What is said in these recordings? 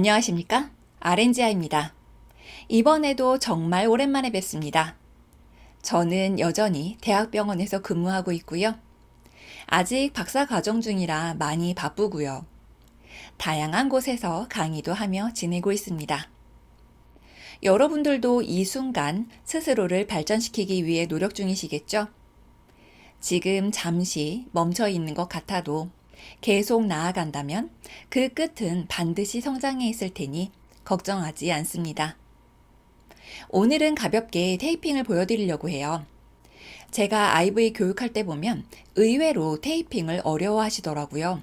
안녕하십니까? 아렌지아입니다. 이번에도 정말 오랜만에 뵙습니다. 저는 여전히 대학병원에서 근무하고 있고요. 아직 박사 과정 중이라 많이 바쁘고요. 다양한 곳에서 강의도 하며 지내고 있습니다. 여러분들도 이 순간 스스로를 발전시키기 위해 노력 중이시겠죠? 지금 잠시 멈춰 있는 것 같아도 계속 나아간다면 그 끝은 반드시 성장해 있을 테니 걱정하지 않습니다. 오늘은 가볍게 테이핑을 보여드리려고 해요. 제가 IVE 교육할 때 보면 의외로 테이핑을 어려워하시더라고요.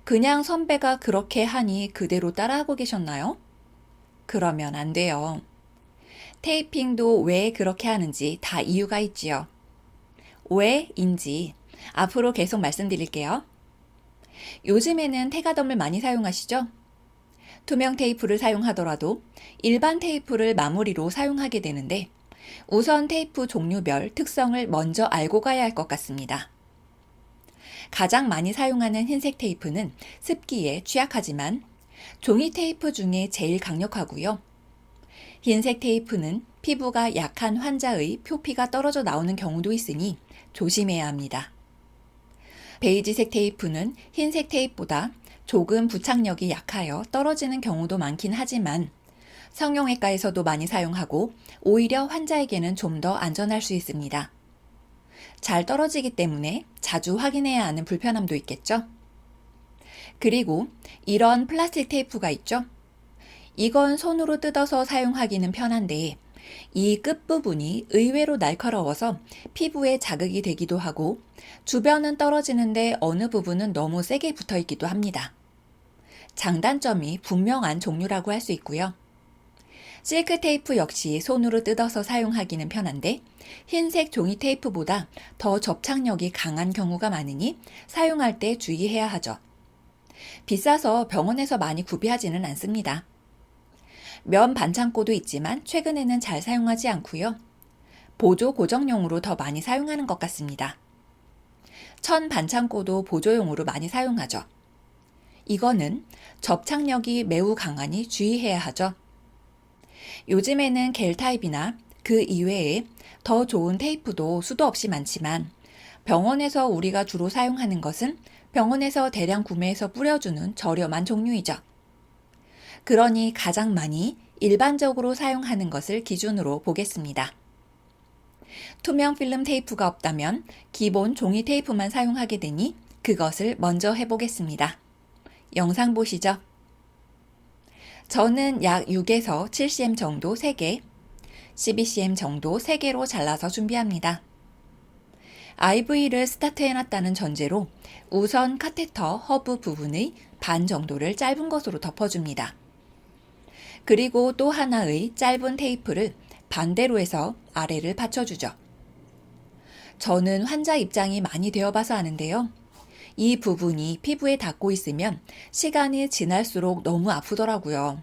그냥 선배가 그렇게 하니 그대로 따라하고 계셨나요? 그러면 안 돼요. 테이핑도 왜 그렇게 하는지 다 이유가 있지요. 왜인지 앞으로 계속 말씀드릴게요. 요즘에는 태가덤을 많이 사용하시죠? 투명 테이프를 사용하더라도 일반 테이프를 마무리로 사용하게 되는데 우선 테이프 종류별 특성을 먼저 알고 가야 할 것 같습니다. 가장 많이 사용하는 흰색 테이프는 습기에 취약하지만 종이 테이프 중에 제일 강력하고요. 흰색 테이프는 피부가 약한 환자의 표피가 떨어져 나오는 경우도 있으니 조심해야 합니다. 베이지색 테이프는 흰색 테이프보다 조금 부착력이 약하여 떨어지는 경우도 많긴 하지만 성형외과에서도 많이 사용하고 오히려 환자에게는 좀 더 안전할 수 있습니다. 잘 떨어지기 때문에 자주 확인해야 하는 불편함도 있겠죠? 그리고 이런 플라스틱 테이프가 있죠? 이건 손으로 뜯어서 사용하기는 편한데 이 끝부분이 의외로 날카로워서 피부에 자극이 되기도 하고 주변은 떨어지는데 어느 부분은 너무 세게 붙어 있기도 합니다. 장단점이 분명한 종류라고 할 수 있고요. 실크 테이프 역시 손으로 뜯어서 사용하기는 편한데 흰색 종이 테이프보다 더 접착력이 강한 경우가 많으니 사용할 때 주의해야 하죠. 비싸서 병원에서 많이 구비하지는 않습니다. 면 반창고도 있지만 최근에는 잘 사용하지 않고요. 보조 고정용으로 더 많이 사용하는 것 같습니다. 천 반창고도 보조용으로 많이 사용하죠. 이거는 접착력이 매우 강하니 주의해야 하죠. 요즘에는 겔 타입이나 그 이외에 더 좋은 테이프도 수도 없이 많지만 병원에서 우리가 주로 사용하는 것은 병원에서 대량 구매해서 뿌려주는 저렴한 종류이죠. 그러니 가장 많이 일반적으로 사용하는 것을 기준으로 보겠습니다. 투명 필름 테이프가 없다면 기본 종이 테이프만 사용하게 되니 그것을 먼저 해보겠습니다. 영상 보시죠. 저는 약 6에서 7cm 정도 3개, 12cm 정도 3개로 잘라서 준비합니다. IV를 스타트해놨다는 전제로 우선 카테터 허브 부분의 반 정도를 짧은 것으로 덮어줍니다. 그리고 또 하나의 짧은 테이프를 반대로 해서 아래를 받쳐주죠. 저는 환자 입장이 많이 되어봐서 아는데요. 이 부분이 피부에 닿고 있으면 시간이 지날수록 너무 아프더라고요.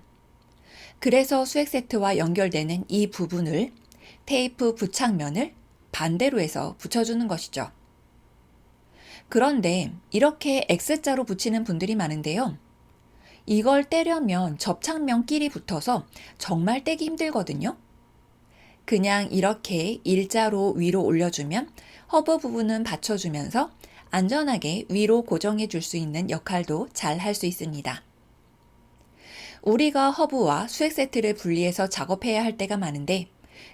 그래서 수액 세트와 연결되는 이 부분을 테이프 부착면을 반대로 해서 붙여주는 것이죠. 그런데 이렇게 X자로 붙이는 분들이 많은데요. 이걸 떼려면 접착면끼리 붙어서 정말 떼기 힘들거든요. 그냥 이렇게 일자로 위로 올려주면 허브 부분은 받쳐주면서 안전하게 위로 고정해 줄 수 있는 역할도 잘 할 수 있습니다. 우리가 허브와 수액 세트를 분리해서 작업해야 할 때가 많은데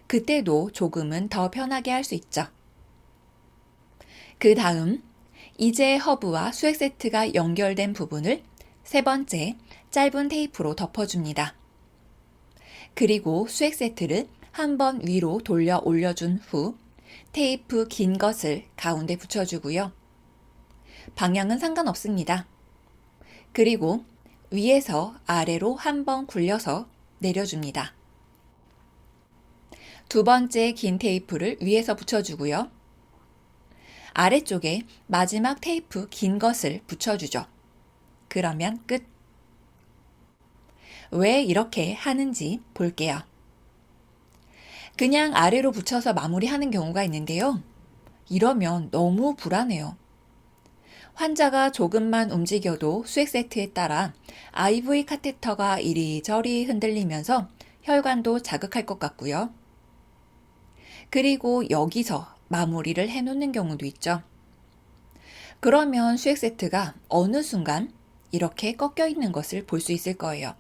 그때도 조금은 더 편하게 할 수 있죠. 그 다음 이제 허브와 수액 세트가 연결된 부분을 세 번째 짧은 테이프로 덮어줍니다. 그리고 수액 세트를 한번 위로 돌려 올려준 후 테이프 긴 것을 가운데 붙여주고요. 방향은 상관없습니다. 그리고 위에서 아래로 한번 굴려서 내려줍니다. 두 번째 긴 테이프를 위에서 붙여주고요. 아래쪽에 마지막 테이프 긴 것을 붙여주죠. 그러면 끝. 왜 이렇게 하는지 볼게요. 그냥 아래로 붙여서 마무리하는 경우가 있는데요. 이러면 너무 불안해요. 환자가 조금만 움직여도 수액 세트에 따라 IV 카테터가 이리저리 흔들리면서 혈관도 자극할 것 같고요. 그리고 여기서 마무리를 해놓는 경우도 있죠. 그러면 수액 세트가 어느 순간 이렇게 꺾여 있는 것을 볼 수 있을 거예요.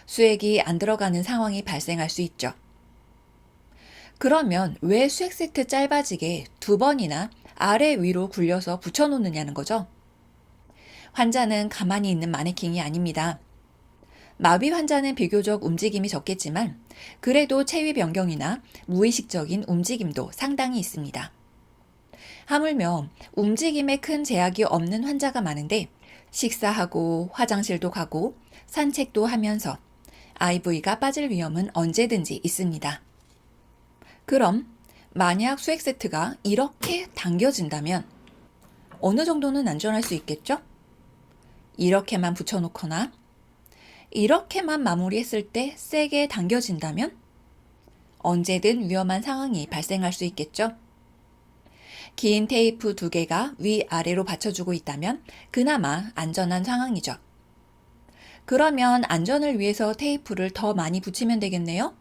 수액이 안 들어가는 상황이 발생할 수 있죠. 그러면 왜 수액 세트 짧아지게 2번이나 아래 위로 굴려서 붙여놓느냐는 거죠. 환자는 가만히 있는 마네킹이 아닙니다. 마비 환자는 비교적 움직임이 적겠지만 그래도 체위 변경이나 무의식적인 움직임도 상당히 있습니다. 하물며 움직임에 큰 제약이 없는 환자가 많은데 식사하고 화장실도 가고 산책도 하면서 IV가 빠질 위험은 언제든지 있습니다. 그럼 만약 수액 세트가 이렇게 당겨진다면 어느 정도는 안전할 수 있겠죠? 이렇게만 붙여놓거나 이렇게만 마무리했을 때 세게 당겨진다면 언제든 위험한 상황이 발생할 수 있겠죠? 긴 테이프 2개가 위아래로 받쳐주고 있다면 그나마 안전한 상황이죠. 그러면 안전을 위해서 테이프를 더 많이 붙이면 되겠네요?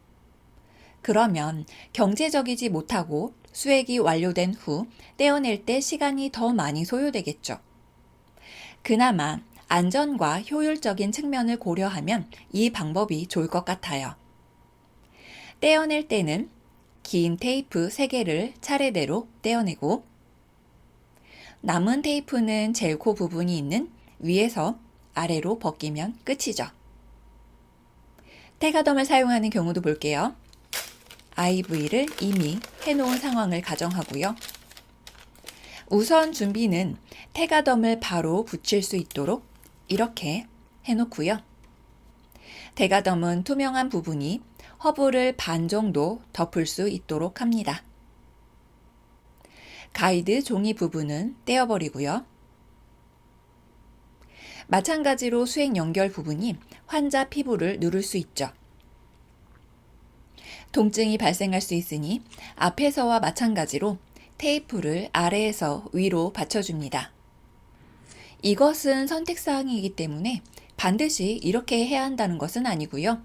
그러면 경제적이지 못하고 수액이 완료된 후 떼어낼 때 시간이 더 많이 소요되겠죠. 그나마 안전과 효율적인 측면을 고려하면 이 방법이 좋을 것 같아요. 떼어낼 때는 긴 테이프 3개를 차례대로 떼어내고 남은 테이프는 젤코 부분이 있는 위에서 아래로 벗기면 끝이죠. 테가덤을 사용하는 경우도 볼게요. IV를 이미 해놓은 상황을 가정하고요. 우선 준비는 테가덤을 바로 붙일 수 있도록 이렇게 해놓고요. 테가덤은 투명한 부분이 허브를 반 정도 덮을 수 있도록 합니다. 가이드 종이 부분은 떼어버리고요. 마찬가지로 수액 연결 부분이 환자 피부를 누를 수 있죠. 통증이 발생할 수 있으니 앞에서와 마찬가지로 테이프를 아래에서 위로 받쳐줍니다. 이것은 선택사항이기 때문에 반드시 이렇게 해야 한다는 것은 아니고요.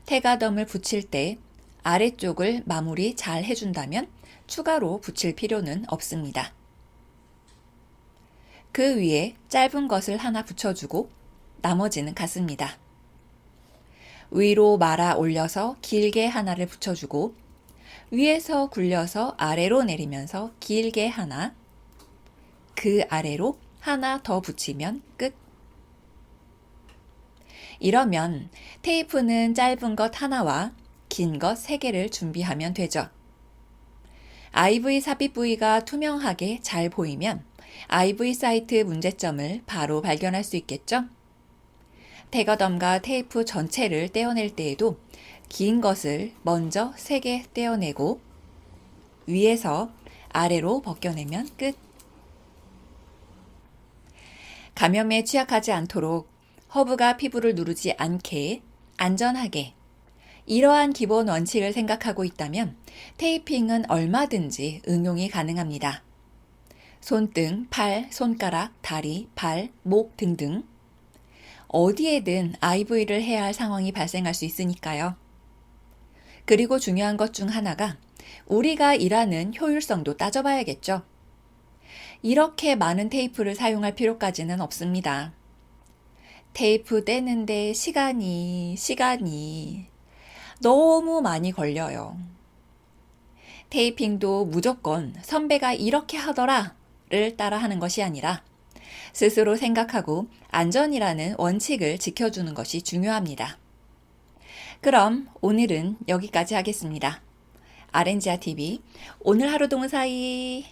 테가덤을 붙일 때 아래쪽을 마무리 잘 해준다면 추가로 붙일 필요는 없습니다. 그 위에 짧은 것을 하나 붙여주고 나머지는 같습니다. 위로 말아 올려서 길게 하나를 붙여주고 위에서 굴려서 아래로 내리면서 길게 하나, 그 아래로 하나 더 붙이면 끝. 이러면 테이프는 짧은 것 하나와 긴 것 3개를 준비하면 되죠. IV 삽입 부위가 투명하게 잘 보이면 IV 사이트 문제점을 바로 발견할 수 있겠죠? 테가덤과 테이프 전체를 떼어낼 때에도 긴 것을 먼저 3개 떼어내고 위에서 아래로 벗겨내면 끝. 감염에 취약하지 않도록 허브가 피부를 누르지 않게 안전하게 이러한 기본 원칙을 생각하고 있다면 테이핑은 얼마든지 응용이 가능합니다. 손등, 팔, 손가락, 다리, 발, 목 등등 어디에든 IV를 해야 할 상황이 발생할 수 있으니까요. 그리고 중요한 것 중 하나가 우리가 일하는 효율성도 따져봐야겠죠. 이렇게 많은 테이프를 사용할 필요까지는 없습니다. 테이프 떼는데 시간이 너무 많이 걸려요. 테이핑도 무조건 선배가 이렇게 하더라를 따라 하는 것이 아니라 스스로 생각하고 안전이라는 원칙을 지켜주는 것이 중요합니다. 그럼 오늘은 여기까지 하겠습니다. 아렌지아 TV 오늘 하루 동사이